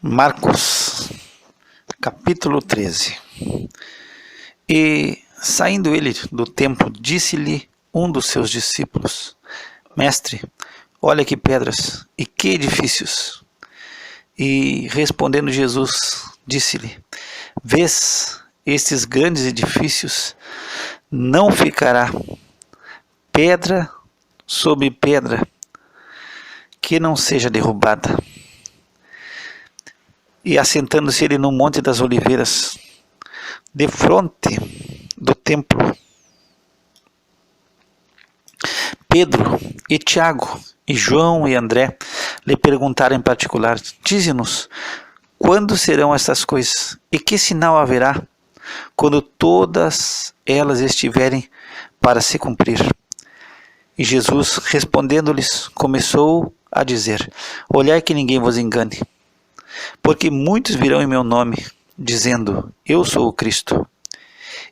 Marcos, capítulo 13. E, saindo ele do templo, disse-lhe um dos seus discípulos: Mestre, olha que pedras e que edifícios. E, respondendo Jesus, disse-lhe: Vês estes grandes edifícios? Não ficará pedra sobre pedra que não seja derrubada. E assentando-se ele no Monte das Oliveiras, defronte do templo, Pedro e Tiago e João e André lhe perguntaram em particular: Dize-nos, quando serão estas coisas? E que sinal haverá quando todas elas estiverem para se cumprir? E Jesus, respondendo-lhes, começou a dizer: Olhai que ninguém vos engane, porque muitos virão em meu nome, dizendo: Eu sou o Cristo,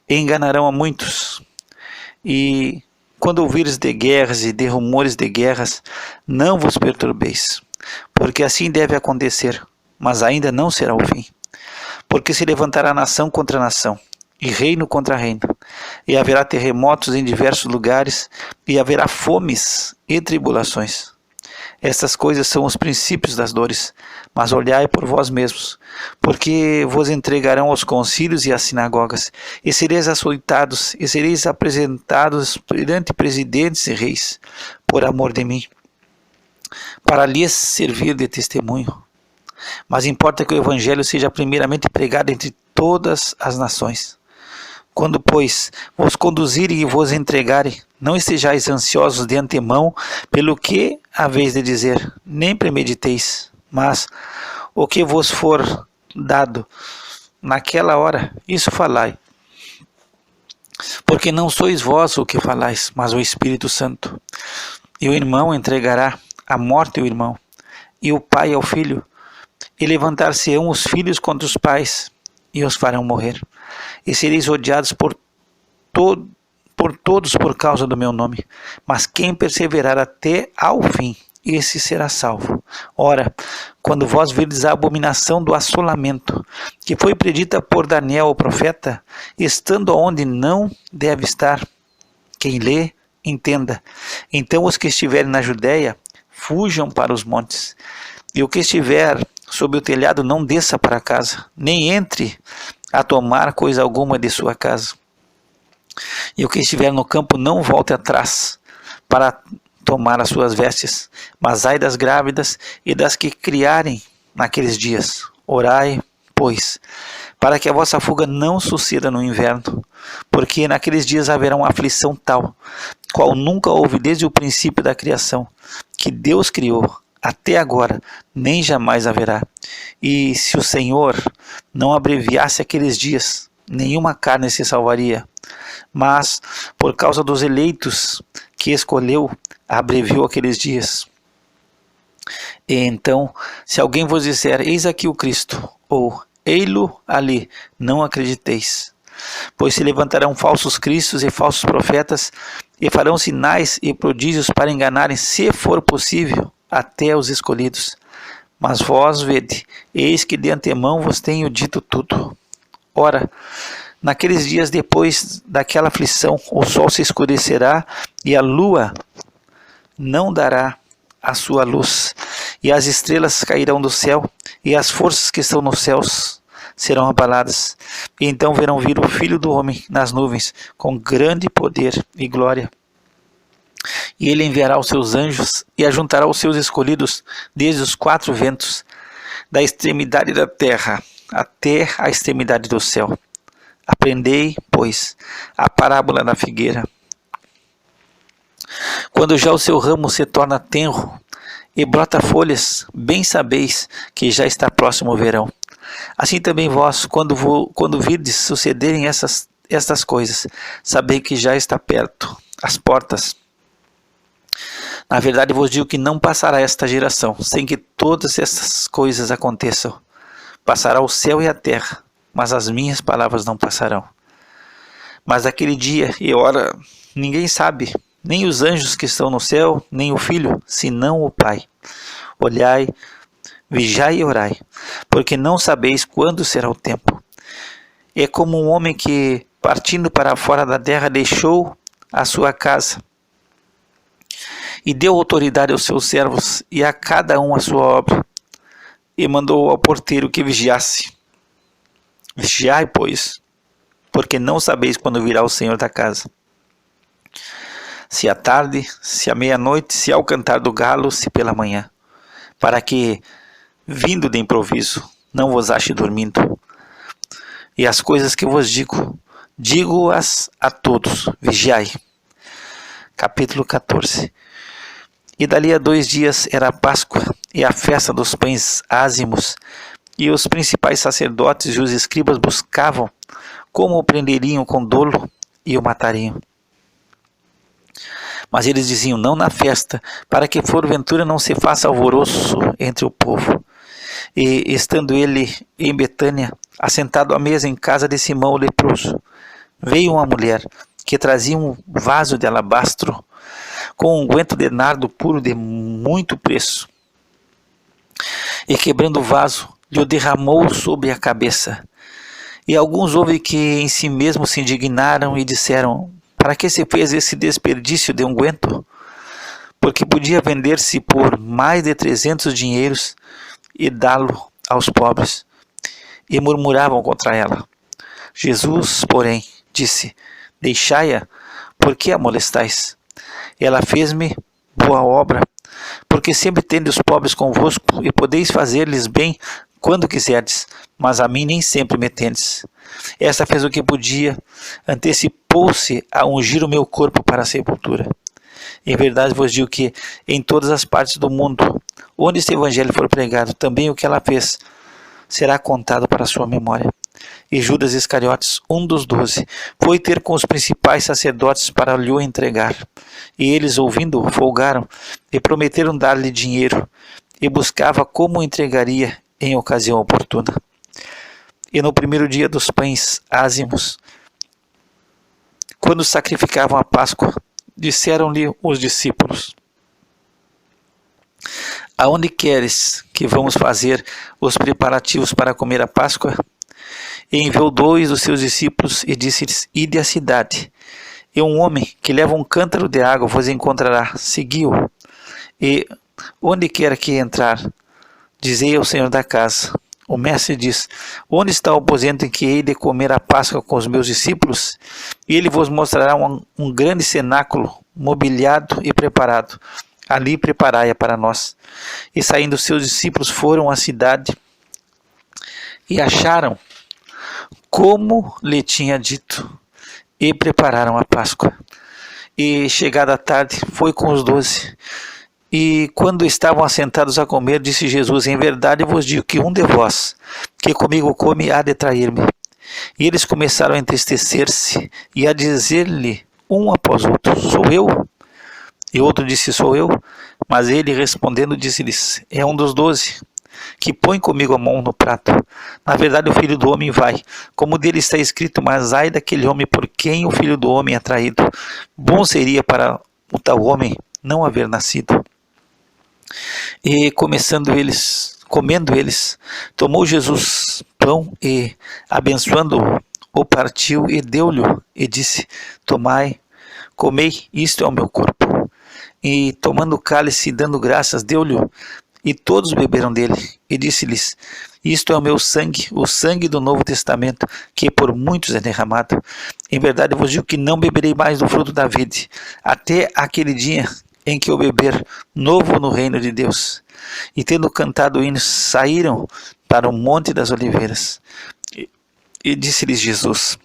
e enganarão a muitos. E quando ouvires de guerras e de rumores de guerras, não vos perturbeis, porque assim deve acontecer, mas ainda não será o fim. Porque se levantará nação contra nação, e reino contra reino, e haverá terremotos em diversos lugares, e haverá fomes e tribulações. Estas coisas são os princípios das dores, mas olhai por vós mesmos, porque vos entregarão aos concílios e às sinagogas, e sereis açoitados, e sereis apresentados perante presidentes e reis, por amor de mim, para lhes servir de testemunho. Mas importa que o evangelho seja primeiramente pregado entre todas as nações. Quando, pois, vos conduzirem e vos entregarem, não estejais ansiosos de antemão pelo que haveis de dizer, nem premediteis, mas o que vos for dado naquela hora, isso falai. Porque não sois vós o que falais, mas o Espírito Santo. E o irmão entregará à morte o irmão, e o pai ao filho, e levantar-se-ão os filhos contra os pais, e os farão morrer. E sereis odiados por todos por causa do meu nome. Mas quem perseverar até ao fim, esse será salvo. Ora, quando vós virdes a abominação do assolamento, que foi predita por Daniel o profeta, estando onde não deve estar, quem lê, entenda. Então os que estiverem na Judéia, fujam para os montes. E o que estiver sob o telhado, não desça para casa, nem entre a tomar coisa alguma de sua casa. E o que estiver no campo, não volte atrás para tomar as suas vestes. Mas ai das grávidas e das que criarem naqueles dias. Orai, pois, para que a vossa fuga não suceda no inverno, porque naqueles dias haverá uma aflição tal, qual nunca houve desde o princípio da criação, que Deus criou, até agora, nem jamais haverá. E se o Senhor não abreviasse aqueles dias, nenhuma carne se salvaria. Mas, por causa dos eleitos que escolheu, abreviou aqueles dias. E então, se alguém vos disser: Eis aqui o Cristo, ou ei-lo ali, não acrediteis. Pois se levantarão falsos cristos e falsos profetas, e farão sinais e prodígios para enganarem, se for possível, até os escolhidos. Mas vós vede, eis que de antemão vos tenho dito tudo. Ora, naqueles dias depois daquela aflição, o sol se escurecerá e a lua não dará a sua luz, e as estrelas cairão do céu, e as forças que estão nos céus serão abaladas. E então verão vir o Filho do Homem nas nuvens, com grande poder e glória. E ele enviará os seus anjos e ajuntará os seus escolhidos desde os quatro ventos, da extremidade da terra até a extremidade do céu. Aprendei, pois, a parábola da figueira. Quando já o seu ramo se torna tenro e brota folhas, bem sabeis que já está próximo o verão. Assim também vós, quando virdes sucederem estas coisas, sabei que já está perto as portas. Na verdade vos digo que não passará esta geração sem que todas essas coisas aconteçam. Passará o céu e a terra, mas as minhas palavras não passarão. Mas aquele dia e hora ninguém sabe, nem os anjos que estão no céu, nem o Filho, senão o Pai. Olhai, vigiai e orai, porque não sabeis quando será o tempo. É como um homem que, partindo para fora da terra, deixou a sua casa e deu autoridade aos seus servos e a cada um a sua obra, e mandou ao porteiro que vigiasse. Vigiai, pois, porque não sabeis quando virá o Senhor da casa. Se à tarde, se à meia-noite, se ao cantar do galo, se pela manhã, para que, vindo de improviso, não vos ache dormindo. E as coisas que vos digo, digo-as a todos, vigiai. Capítulo 14. E dali a 2 dias era a Páscoa e a festa dos pães ázimos, e os principais sacerdotes e os escribas buscavam como o prenderiam com dolo e o matariam. Mas eles diziam, não na festa, para que porventura não se faça alvoroço entre o povo. E estando ele em Betânia, assentado à mesa em casa de Simão o leproso, veio uma mulher que trazia um vaso de alabastro com unguento de nardo puro de muito preço. E quebrando o vaso, lhe o derramou sobre a cabeça. E alguns houve que em si mesmos se indignaram e disseram, para que se fez esse desperdício de unguento? Porque podia vender-se por mais de 300 dinheiros e dá-lo aos pobres. E murmuravam contra ela. Jesus, porém, disse, deixai-a, por que a molestais? Ela fez-me boa obra, porque sempre tendes os pobres convosco, e podeis fazer-lhes bem quando quiserdes, mas a mim nem sempre me tendes. Esta fez o que podia, antecipou-se a ungir o meu corpo para a sepultura. Em verdade vos digo que, em todas as partes do mundo, onde este evangelho for pregado, também o que ela fez será contado para a sua memória. E Judas Iscariotes, um dos 12, foi ter com os principais sacerdotes para lhe o entregar. E eles, ouvindo-o, folgaram e prometeram dar-lhe dinheiro, e buscava como o entregaria em ocasião oportuna. E no primeiro dia dos pães ázimos, quando sacrificavam a Páscoa, disseram-lhe os discípulos, aonde queres que vamos fazer os preparativos para comer a Páscoa? E enviou 2 dos seus discípulos e disse-lhes, ide à cidade, e um homem que leva um cântaro de água vos encontrará, segui-o. E onde quer que entrar, dizei ao Senhor da casa, o mestre diz, onde está o aposento em que hei de comer a Páscoa com os meus discípulos? E ele vos mostrará um grande cenáculo, mobiliado e preparado. Ali preparai-a para nós. E saindo seus discípulos foram à cidade e acharam como lhe tinha dito, e prepararam a Páscoa. E chegada a tarde, foi com os 12. E quando estavam assentados a comer, disse Jesus, em verdade vos digo que um de vós, que comigo come, há de trair-me. E eles começaram a entristecer-se, e a dizer-lhe, um após outro, sou eu? E outro disse, sou eu. Mas ele, respondendo, disse-lhes, é um dos 12, que põe comigo a mão no prato. Na verdade, o Filho do Homem vai, como dele está escrito, mas ai daquele homem por quem o Filho do Homem é traído. Bom seria para o tal homem não haver nascido. E comendo eles, tomou Jesus pão e, abençoando-o, o partiu e deu-lhe, e disse, tomai, comei, isto é o meu corpo. E tomando o cálice e dando graças, deu-lhe, e todos beberam dele. E disse-lhes, isto é o meu sangue, o sangue do Novo Testamento, que por muitos é derramado. Em verdade vos digo que não beberei mais do fruto da vide, até aquele dia em que eu beber novo no reino de Deus. E tendo cantado hinos, saíram para o Monte das Oliveiras. E disse-lhes Jesus,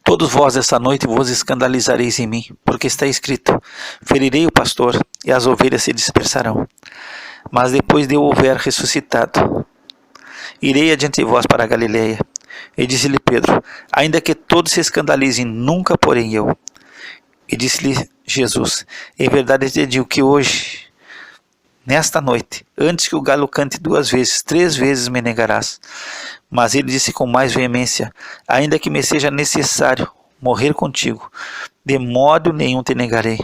todos vós esta noite vos escandalizareis em mim, porque está escrito, ferirei o pastor, e as ovelhas se dispersarão. Mas depois de eu houver ressuscitado, irei adiante de vós para a Galileia. E disse-lhe Pedro, ainda que todos se escandalizem, nunca porém eu. E disse-lhe Jesus, em verdade te digo que hoje, nesta noite, antes que o galo cante 2 vezes, 3 vezes me negarás. Mas ele disse com mais veemência, ainda que me seja necessário morrer contigo, de modo nenhum te negarei.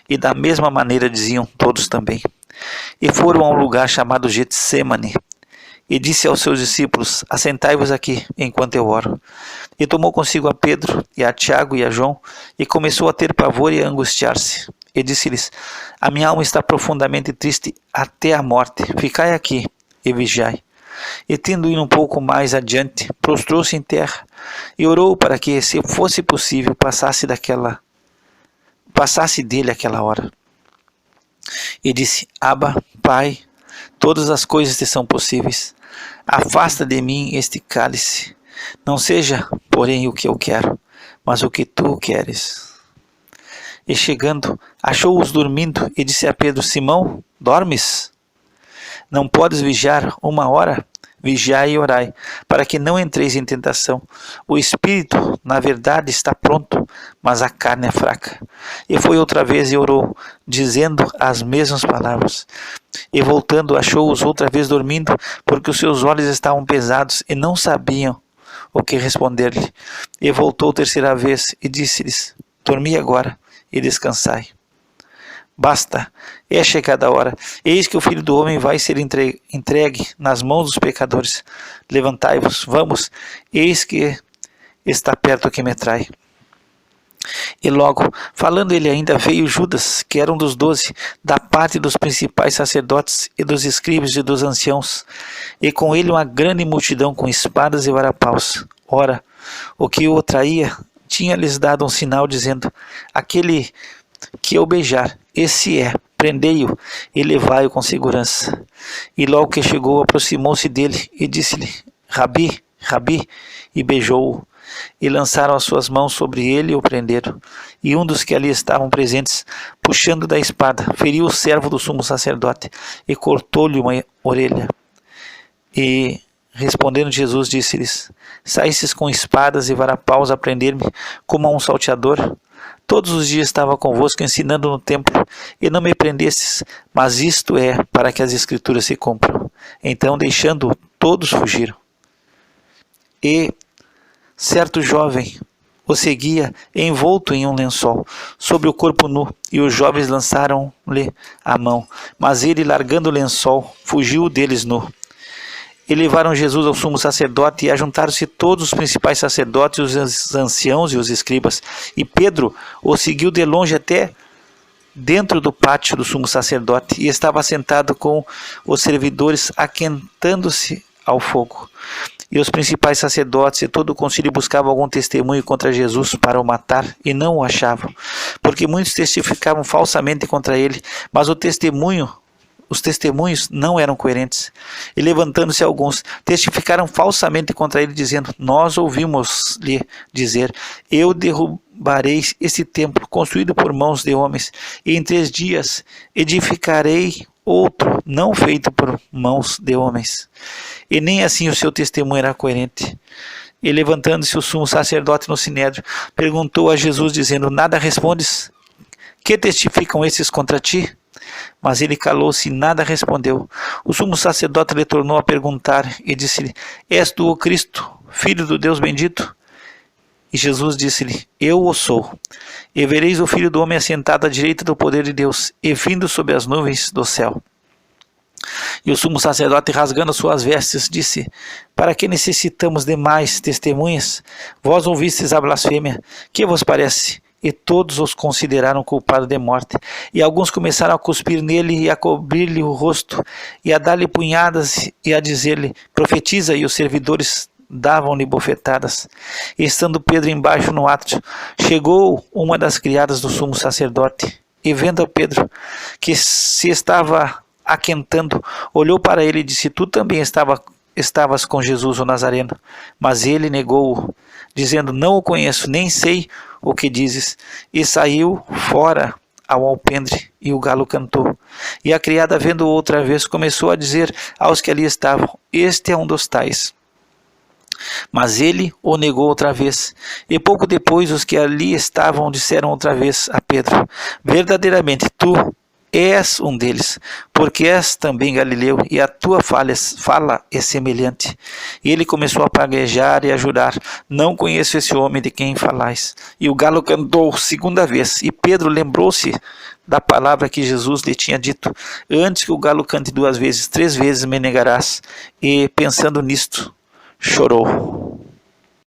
E da mesma maneira diziam todos também. E foram a um lugar chamado Getsêmani, e disse aos seus discípulos: assentai-vos aqui, enquanto eu oro. E tomou consigo a Pedro, e a Tiago e a João, e começou a ter pavor e a angustiar-se. E disse-lhes: a minha alma está profundamente triste até a morte. Ficai aqui e vigiai. E tendo ido um pouco mais adiante, prostrou-se em terra e orou para que, se fosse possível, passasse dele aquela hora. E disse: Abba, Pai, todas as coisas te são possíveis. Afasta de mim este cálice. Não seja, porém, o que eu quero, mas o que tu queres. E chegando, achou-os dormindo e disse a Pedro: Simão, dormes? Não podes vigiar 1 hora? Vigiai e orai, para que não entreis em tentação. O espírito, na verdade, está pronto, mas a carne é fraca. E foi outra vez e orou, dizendo as mesmas palavras. E voltando, achou-os outra vez dormindo, porque os seus olhos estavam pesados e não sabiam o que responder-lhe. E voltou terceira vez e disse-lhes: dormi agora e descansai. Basta, é chegada a hora. Eis que o Filho do Homem vai ser entregue nas mãos dos pecadores. Levantai-vos, vamos, eis que está perto o que me trai. E logo, falando ele ainda, veio Judas, que era um dos 12, da parte dos principais sacerdotes e dos escribas e dos anciãos, e com ele uma grande multidão com espadas e varapaus. Ora, o que o traía tinha-lhes dado um sinal, dizendo: aquele que eu beijar, esse é, prendei-o e levai-o com segurança. E logo que chegou, aproximou-se dele e disse-lhe: Rabi, Rabi, e beijou-o. E lançaram as suas mãos sobre ele e o prenderam. E um dos que ali estavam presentes, puxando da espada, feriu o servo do sumo sacerdote e cortou-lhe uma orelha. E respondendo Jesus, disse-lhes: saístes com espadas e varapaus a prender-me como a um salteador? Todos os dias estava convosco ensinando no templo, e não me prendestes, mas isto é para que as escrituras se cumpram. Então, deixando-o, todos fugiram. E certo jovem o seguia, envolto em um lençol, sobre o corpo nu, e os jovens lançaram-lhe a mão, mas ele, largando o lençol, fugiu deles nu. E levaram Jesus ao sumo sacerdote, e ajuntaram-se todos os principais sacerdotes, os anciãos e os escribas. E Pedro o seguiu de longe até dentro do pátio do sumo sacerdote, e estava sentado com os servidores, aquentando-se ao fogo. E os principais sacerdotes e todo o concílio buscavam algum testemunho contra Jesus para o matar, e não o achavam, porque muitos testificavam falsamente contra ele, mas os testemunhos não eram coerentes. E levantando-se alguns, testificaram falsamente contra ele, dizendo: nós ouvimos-lhe dizer: eu derrubarei este templo construído por mãos de homens, e em 3 dias edificarei outro, não feito por mãos de homens. E nem assim o seu testemunho era coerente. E levantando-se o sumo sacerdote no sinédrio, perguntou a Jesus, dizendo: nada respondes? Que testificam esses contra ti? Mas ele calou-se e nada respondeu. O sumo sacerdote lhe tornou a perguntar e disse-lhe: és tu o Cristo, filho do Deus bendito? E Jesus disse-lhe: eu o sou. E vereis o Filho do Homem assentado à direita do poder de Deus, e vindo sobre as nuvens do céu. E o sumo sacerdote, rasgando suas vestes, disse: para que necessitamos de mais testemunhas? Vós ouvistes a blasfêmia. Que vos parece? E todos os consideraram culpado de morte. E alguns começaram a cuspir nele e a cobrir-lhe o rosto, e a dar-lhe punhadas e a dizer-lhe: profetiza. E os servidores davam-lhe bofetadas. E estando Pedro embaixo no átrio, chegou uma das criadas do sumo sacerdote, e vendo a Pedro, que se estava aquentando, olhou para ele e disse: tu também estavas com Jesus o Nazareno. Mas ele negou-o, dizendo: não o conheço, nem sei o que dizes. E saiu fora ao alpendre, e o galo cantou. E a criada, vendo-o outra vez, começou a dizer aos que ali estavam: este é um dos tais. Mas ele o negou outra vez. E pouco depois os que ali estavam disseram outra vez a Pedro: verdadeiramente tu és um deles, porque és também Galileu, e a tua fala é semelhante. E ele começou a praguejar e a jurar: não conheço esse homem de quem falais. E o galo cantou 2ª vez, e Pedro lembrou-se da palavra que Jesus lhe tinha dito: antes que o galo cante 2 vezes, 3 vezes me negarás. E pensando nisto, chorou.